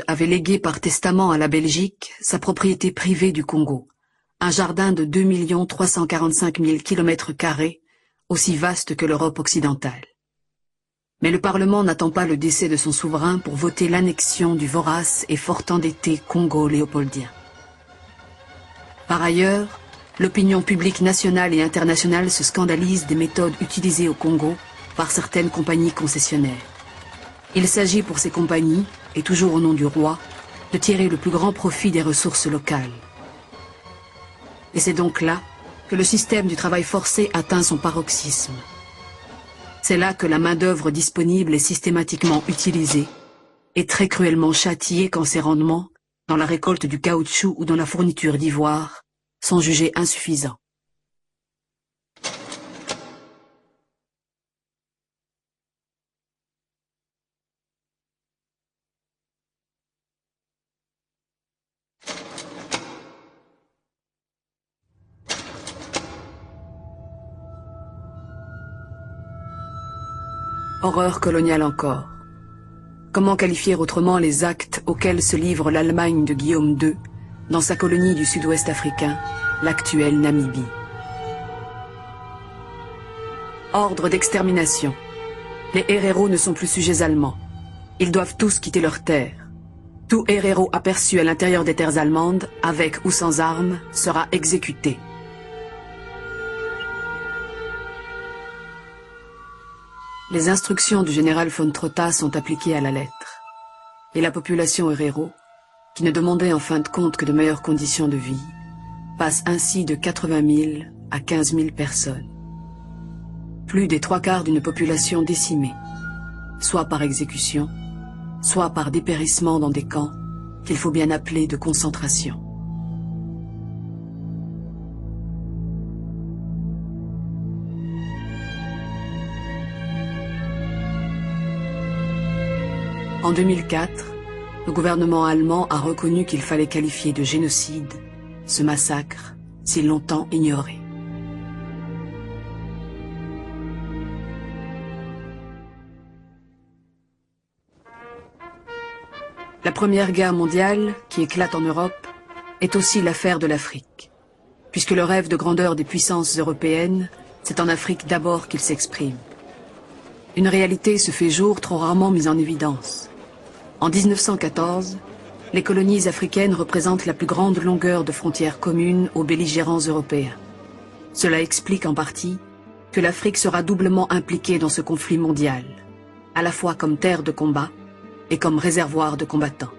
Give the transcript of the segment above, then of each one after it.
avait légué par testament à la Belgique sa propriété privée du Congo, un jardin de 2 345 000 km², aussi vaste que l'Europe occidentale. Mais le Parlement n'attend pas le décès de son souverain pour voter l'annexion du vorace et fort endetté Congo léopoldien. Par ailleurs, l'opinion publique nationale et internationale se scandalise des méthodes utilisées au Congo par certaines compagnies concessionnaires. Il s'agit pour ces compagnies, et toujours au nom du roi, de tirer le plus grand profit des ressources locales. Et c'est donc là que le système du travail forcé atteint son paroxysme. C'est là que la main-d'œuvre disponible est systématiquement utilisée et très cruellement châtiée quand ses rendements, dans la récolte du caoutchouc ou dans la fourniture d'ivoire, sont jugés insuffisants. Horreur coloniale encore. Comment qualifier autrement les actes auxquels se livre l'Allemagne de Guillaume II dans sa colonie du sud-ouest africain, l'actuelle Namibie? Ordre d'extermination. Les héréros ne sont plus sujets allemands. Ils doivent tous quitter leurs terres. Tout héréro aperçu à l'intérieur des terres allemandes, avec ou sans armes, sera exécuté. Les instructions du général von Trotta sont appliquées à la lettre. Et la population héréro, qui ne demandait en fin de compte que de meilleures conditions de vie, passe ainsi de 80 000 à 15 000 personnes. Plus des 3/4 d'une population décimée, soit par exécution, soit par dépérissement dans des camps qu'il faut bien appeler de concentration. En 2004, le gouvernement allemand a reconnu qu'il fallait qualifier de génocide ce massacre si longtemps ignoré. La Première Guerre mondiale, qui éclate en Europe, est aussi l'affaire de l'Afrique, puisque le rêve de grandeur des puissances européennes, c'est en Afrique d'abord qu'il s'exprime. Une réalité se fait jour trop rarement mise en évidence. En 1914, les colonies africaines représentent la plus grande longueur de frontières communes aux belligérants européens. Cela explique en partie que l'Afrique sera doublement impliquée dans ce conflit mondial, à la fois comme terre de combat et comme réservoir de combattants.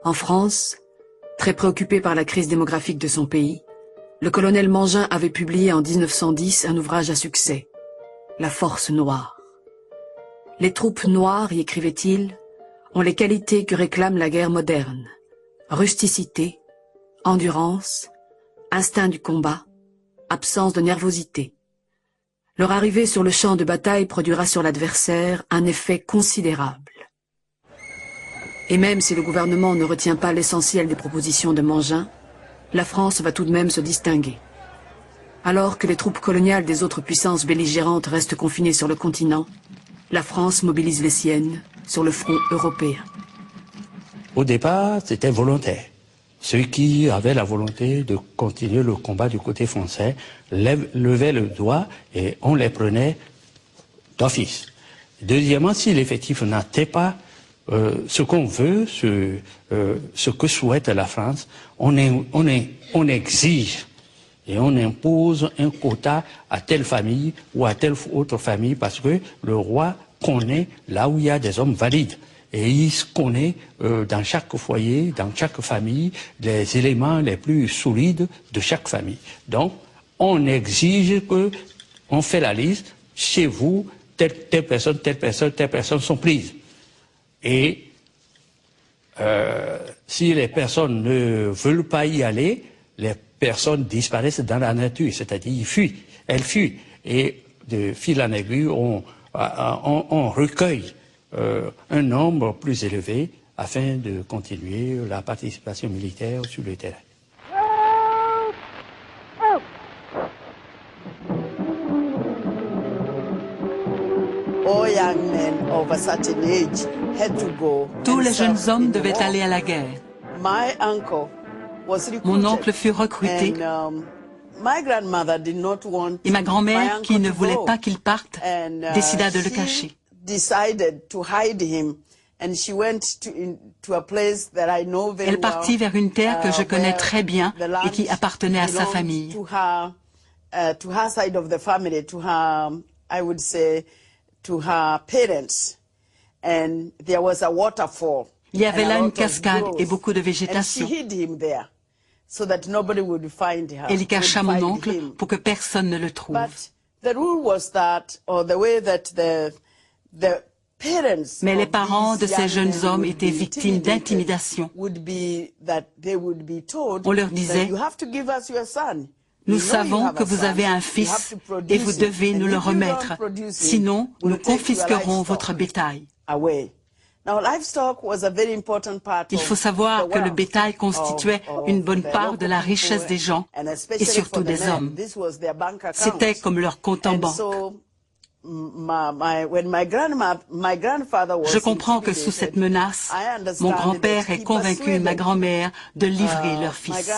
En France, très préoccupé par la crise démographique de son pays, le colonel Mangin avait publié en 1910 un ouvrage à succès, La Force Noire. Les troupes noires, y écrivait-il, ont les qualités que réclame la guerre moderne: rusticité, endurance, instinct du combat, absence de nervosité. Leur arrivée sur le champ de bataille produira sur l'adversaire un effet considérable. Et même si le gouvernement ne retient pas l'essentiel des propositions de Mangin, la France va tout de même se distinguer. Alors que les troupes coloniales des autres puissances belligérantes restent confinées sur le continent, la France mobilise les siennes sur le front européen. Au départ, c'était volontaire. Ceux qui avaient la volonté de continuer le combat du côté français levaient le doigt et on les prenait d'office. Deuxièmement, si l'effectif n'atteint pas ce qu'on veut, ce que souhaite la France, on exige et on impose un quota à telle famille ou à telle autre famille parce que le roi connaît là où il y a des hommes valides. Et il connaît dans chaque foyer, dans chaque famille, les éléments les plus solides de chaque famille. Donc, on exige que, on fait la liste, chez vous, telle personne sont prises. Et si les personnes ne veulent pas y aller, les personnes disparaissent dans la nature, c'est-à-dire ils fuient, elles fuient. Et de fil en aiguille, on recueille un nombre plus élevé afin de continuer la participation militaire sur le terrain. O young men of Tous les jeunes hommes devaient aller à la guerre. Mon oncle fut recruté et ma grand-mère, qui ne voulait pas qu'il parte, décida de le cacher. Elle partit vers une terre que je connais très bien et qui appartenait à sa famille. Il y avait là une cascade et beaucoup de végétation. Elle y cacha mon oncle pour que personne ne le trouve. Mais les parents de ces jeunes hommes étaient victimes d'intimidation. On leur disait: nous savons que vous avez un fils et vous devez nous le remettre, sinon nous confisquerons votre bétail. Il faut savoir que le bétail constituait une bonne part de la richesse des gens et surtout des hommes. C'était comme leur compte en banque. Je comprends que sous cette menace, mon grand-père ait convaincu ma grand-mère de livrer leur fils.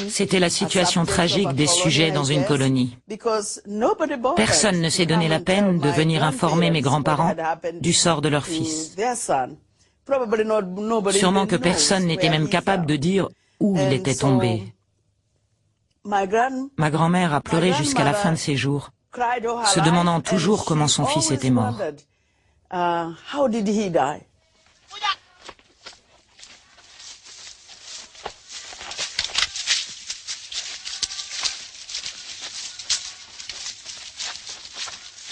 C'était la situation tragique des sujets dans une colonie. Personne ne s'est donné la peine de venir informer mes grands-parents du sort de leur fils. Sûrement que personne n'était même capable de dire où il était tombé. Ma grand-mère a pleuré jusqu'à la fin de ses jours, se demandant toujours comment son fils était mort.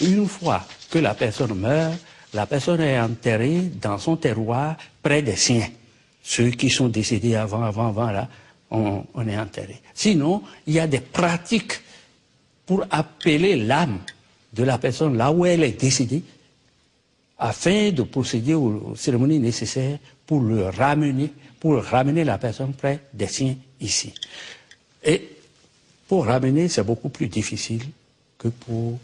Une fois que la personne meurt, la personne est enterrée dans son terroir près des siens. Ceux qui sont décédés avant là, on est enterré. Sinon, il y a des pratiques pour appeler l'âme de la personne là où elle est décédée, afin de procéder aux cérémonies nécessaires pour ramener la personne près des siens ici. Et pour ramener, c'est beaucoup plus difficile que pour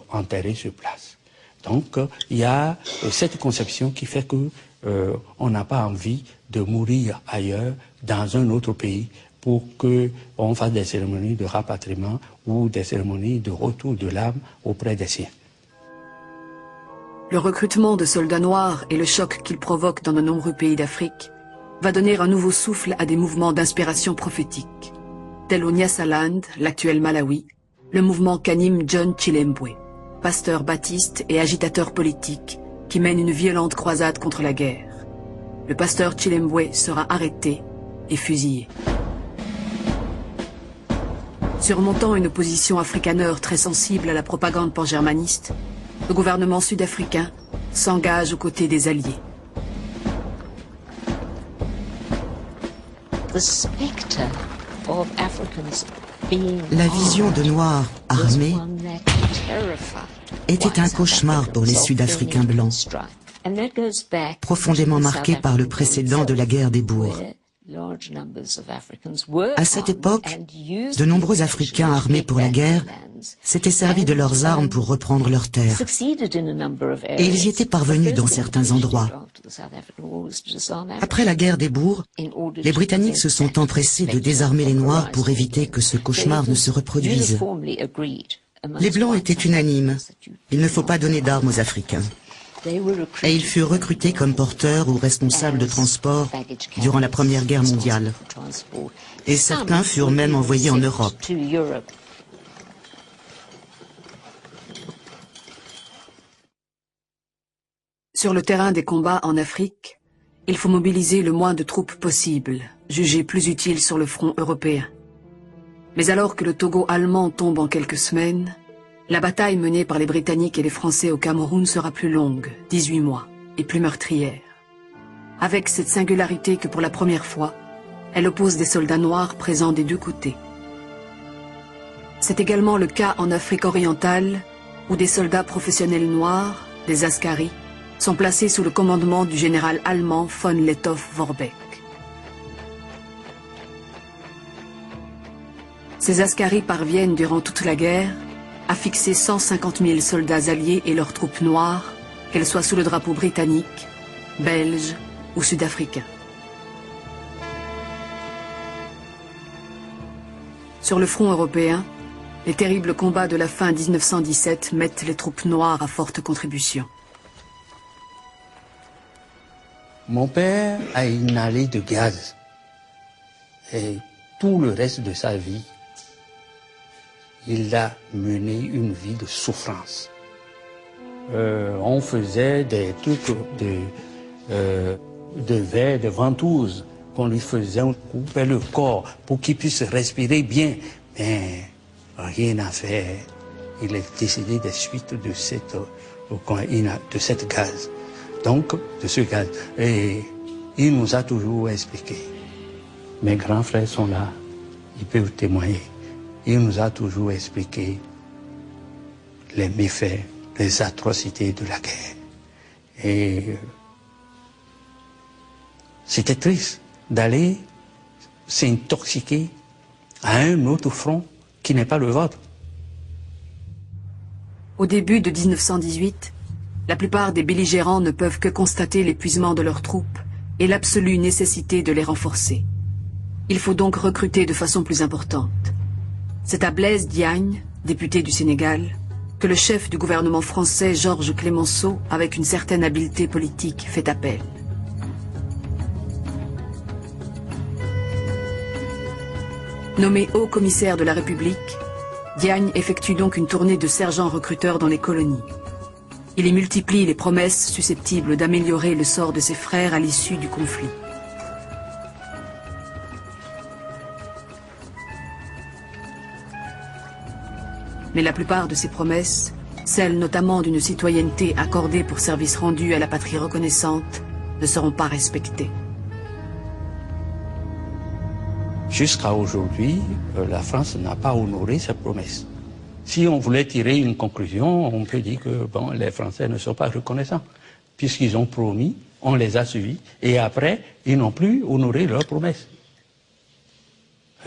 enterrer sur place. Donc, il y a cette conception qui fait que on n'a pas envie de mourir ailleurs, dans un autre pays, pour qu'on fasse des cérémonies de rapatriement ou des cérémonies de retour de l'âme auprès des siens. Le recrutement de soldats noirs et le choc qu'il provoque dans de nombreux pays d'Afrique va donner un nouveau souffle à des mouvements d'inspiration prophétique, tel au Nyasaland, l'actuel Malawi, le mouvement qu'anime John Chilembwe, pasteur baptiste et agitateur politique qui mène une violente croisade contre la guerre. Le pasteur Chilembwe sera arrêté et fusillé. Surmontant une opposition afrikaneur très sensible à la propagande pan-germaniste, le gouvernement sud-africain s'engage aux côtés des Alliés. La vision de Noirs armés était un cauchemar pour les Sud-Africains blancs, profondément marqué par le précédent de la guerre des Boers. À cette époque, de nombreux Africains armés pour la guerre s'étaient servis de leurs armes pour reprendre leurs terres. Et ils y étaient parvenus dans certains endroits. Après la guerre des Boers, les Britanniques se sont empressés de désarmer les Noirs pour éviter que ce cauchemar ne se reproduise. Les Blancs étaient unanimes. Il ne faut pas donner d'armes aux Africains. et ils furent recrutés comme porteurs ou responsables de transport durant la Première Guerre mondiale. Et certains furent même envoyés en Europe. Sur le terrain des combats en Afrique, il faut mobiliser le moins de troupes possible, jugées plus utiles sur le front européen. Mais alors que le Togo allemand tombe en quelques semaines, la bataille menée par les Britanniques et les Français au Cameroun sera plus longue, 18 mois, et plus meurtrière. Avec cette singularité que pour la première fois, elle oppose des soldats noirs présents des deux côtés. C'est également le cas en Afrique orientale, où des soldats professionnels noirs, des askaris, sont placés sous le commandement du général allemand von Lettow-Vorbeck. Ces askaris parviennent durant toute la guerre à fixer 150 000 soldats alliés et leurs troupes noires, qu'elles soient sous le drapeau britannique, belge ou sud-africain. Sur le front européen, les terribles combats de la fin 1917 mettent les troupes noires à forte contribution. Mon père a inhalé de gaz et tout le reste de sa vie, il a mené une vie de souffrance. On faisait des trucs de verre, de ventouses qu'on lui faisait, on coupait le corps pour qu'il puisse respirer bien, mais rien à faire. Il est décédé des suites de cette gaz. Donc, de ce gaz. Et il nous a toujours expliqué. Mes grands frères sont là, ils peuvent témoigner. Il nous a toujours expliqué les méfaits, les atrocités de la guerre. Et c'était triste d'aller s'intoxiquer à un autre front qui n'est pas le vôtre. Au début de 1918, la plupart des belligérants ne peuvent que constater l'épuisement de leurs troupes et l'absolue nécessité de les renforcer. Il faut donc recruter de façon plus importante. C'est à Blaise Diagne, député du Sénégal, que le chef du gouvernement français Georges Clemenceau, avec une certaine habileté politique, fait appel. Nommé haut commissaire de la République, Diagne effectue donc une tournée de sergents recruteurs dans les colonies. Il y multiplie les promesses susceptibles d'améliorer le sort de ses frères à l'issue du conflit. Mais la plupart de ces promesses, celles notamment d'une citoyenneté accordée pour service rendu à la patrie reconnaissante, ne seront pas respectées. Jusqu'à aujourd'hui, la France n'a pas honoré ses promesses. Si on voulait tirer une conclusion, on peut dire que bon, les Français ne sont pas reconnaissants. Puisqu'ils ont promis, on les a suivis, et après, ils n'ont plus honoré leurs promesses.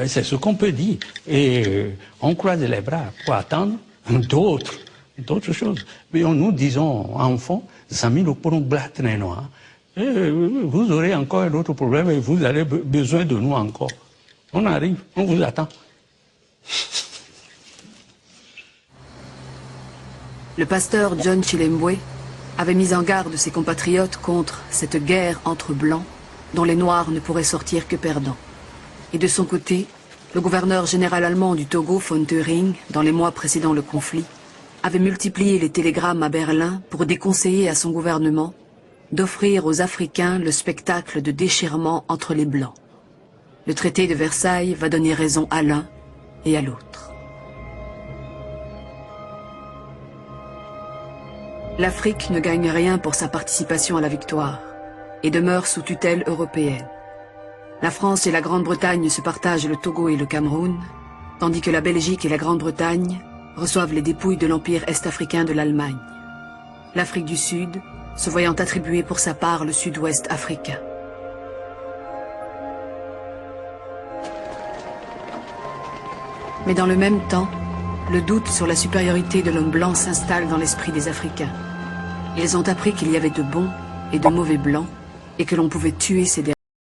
C'est ce qu'on peut dire. Et on croise les bras pour attendre d'autres choses. Mais nous disons, enfants, vous aurez encore un autre problème et vous avez besoin de nous encore. On arrive, on vous attend. Le pasteur John Chilembwe avait mis en garde ses compatriotes contre cette guerre entre blancs dont les noirs ne pourraient sortir que perdants. Et de son côté, le gouverneur général allemand du Togo, von Theuring, dans les mois précédant le conflit, avait multiplié les télégrammes à Berlin pour déconseiller à son gouvernement d'offrir aux Africains le spectacle de déchirement entre les Blancs. Le traité de Versailles va donner raison à l'un et à l'autre. L'Afrique ne gagne rien pour sa participation à la victoire et demeure sous tutelle européenne. La France et la Grande-Bretagne se partagent le Togo et le Cameroun, tandis que la Belgique et la Grande-Bretagne reçoivent les dépouilles de l'empire est-africain de l'Allemagne. L'Afrique du Sud se voyant attribuer pour sa part le sud-ouest africain. Mais dans le même temps, le doute sur la supériorité de l'homme blanc s'installe dans l'esprit des Africains. Ils ont appris qu'il y avait de bons et de mauvais blancs et que l'on pouvait tuer ces derniers.